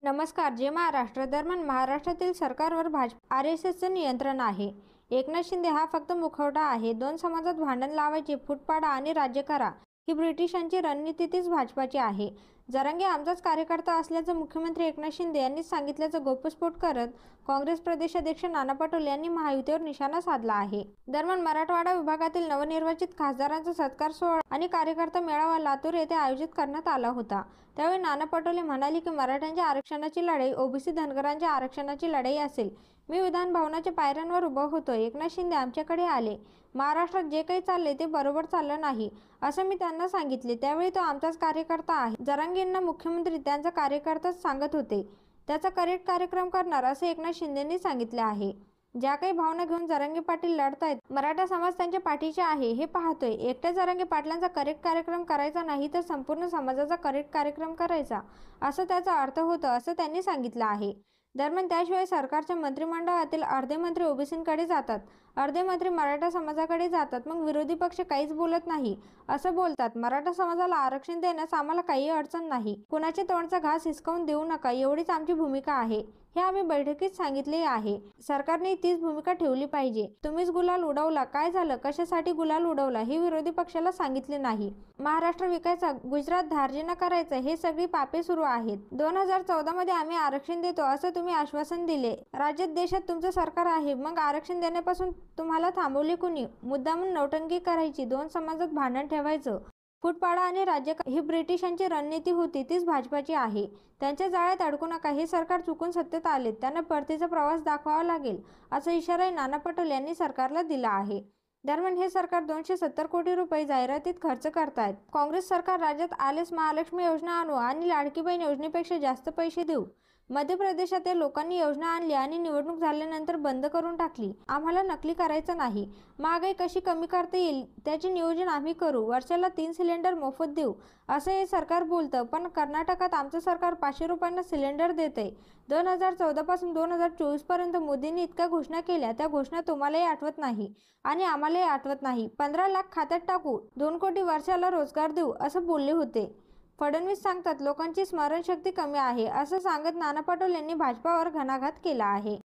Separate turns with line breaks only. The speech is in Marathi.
नमस्कार. जय महाराष्ट्र. दरम्यान महाराष्ट्रातील सरकारवर भाजप आरएसएसचं नियंत्रण आहे. एकनाथ शिंदे हा फक्त मुखवटा आहे. दोन समाजात भांडण लावायचे, फूट पाडा आणि राज्य करा ही ब्रिटिशांची रणनीती तीच भाजपाची आहे. जरांगे आमचाच कार्यकर्ता असल्याचं मुख्यमंत्री एकनाथ शिंदे यांनीच सांगितल्याचं गौप्यस्फोट करत काँग्रेस प्रदेशाध्यक्ष नाना पटोले यांनी महायुतीवर निशाणा साधला आहे. दरम्यान मराठवाडा विभागातील नवनिर्वाचित खासदारांचा सत्कार सोहळा आणि कार्यकर्ता मेळावा लातूर येथे आयोजित करण्यात आला होता. त्यावेळी नाना पटोले म्हणाले की मराठ्यांच्या आरक्षणाची लढाई ओबीसी धनगरांच्या आरक्षणाची लढाई असेल. मी विधान भवनाच्या पायऱ्यांवर उभा होतो. एकनाथ शिंदे आमच्याकडे आले. महाराष्ट्रात जे काही चालले ते बरोबर चाललं नाही असं मी त्यांना सांगितले. त्यावेळी तो आमचाच कार्यकर्ता आहे. जरांगेंना मुख्यमंत्री त्यांचा कार्यकर्ताच सांगत होते. त्याचा करेक्ट कार्यक्रम करणार असे एकनाथ शिंदेंनी सांगितले आहे. ज्या काही भावना घेऊन जरांगे पाटील लढतायत, मराठा समाज त्यांच्या पाठीचे आहे हे पाहतोय. एकट्या जरांगे पाटलांचा करेक्ट कार्यक्रम करायचा नाही तर संपूर्ण समाजाचा करेक्ट कार्यक्रम करायचा असं त्याचा अर्थ होतं असं त्यांनी सांगितलं आहे. दरम्यान त्याशिवाय सरकारच्या मंत्रिमंडळातील अर्धे मंत्री ओबीसींकडे जातात, अर्धे मंत्री मराठा समाजाकडे जातात. मग विरोधी पक्ष काहीच बोलत नाही असं बोलतात. मराठा समाजाला आरक्षण देण्यास आम्हाला काही अडचण नाही. कुणाच्या तोंडचा घास हिसकावून देऊ नका एवढीच आमची भूमिका आहे हे आम्ही बैठकीत सांगितले आहे. सरकारने तीच भूमिका ठेवली पाहिजे. तुम्हीच गुलाल उडवला, काय झालं, कशासाठी गुलाल उडवला हे विरोधी पक्षाला सांगितले नाही. महाराष्ट्र विकायचा, गुजरात धार्जिना करायचं हे सगळी पापे सुरू आहेत. 2014 मध्ये आम्ही आरक्षण देतो असं तुम्ही आश्वासन दिले. राज्यात देशात तुमचं सरकार आहे, मग आरक्षण देण्यापासून तुम्हाला थांबवले कुणी? मुद्दामून नौटंकी करायची, दोन समाजात भांडण ठेवायचं, फूटपाडा आणि राज्य ही ब्रिटिशांची रणनीती होती तीच भाजपाची आहे. त्यांच्या जाळ्यात अडकू नका. हे सरकार चुकून सत्तेत आले, त्यांना परतीचा प्रवास दाखवावा लागेल असा इशाराही नाना पटोले यांनी सरकारला दिला आहे. दरम्यान हे सरकार 270 कोटी रुपये जाहिरातीत खर्च करतायत. काँग्रेस सरकार राज्यात आलेच महालक्ष्मी योजना आणू आणि लाडकी बहीण योजनेपेक्षा जास्त पैसे देऊ. मध्य प्रदेशात या लोकांनी योजना आणली आणि निवडणूक झाल्यानंतर बंद करून टाकली. आम्हाला नकली करायचं नाही. महागाई कशी कमी करता येईल त्याचे नियोजन आम्ही करू. वर्षाला 3 सिलेंडर मोफत देऊ असं हे सरकार बोलतं, पण कर्नाटकात आमचं सरकार 500 रुपयांना सिलेंडर देतंय. 2014 पासून 2024 पर्यंत मोदींनी इतक्या घोषणा केल्या, त्या घोषणा तुम्हालाही आठवत नाही आणि आम्हालाही आठवत नाही. 15 लाख खात्यात टाकू, 2 कोटी वर्षाला रोजगार देऊ असं बोलले होते. फडणवीस सांगतात लोकांची स्मरणशक्ती कमी आहे असं सांगत नाना पटोले यांनी भाजपावर घणाघात केला आहे.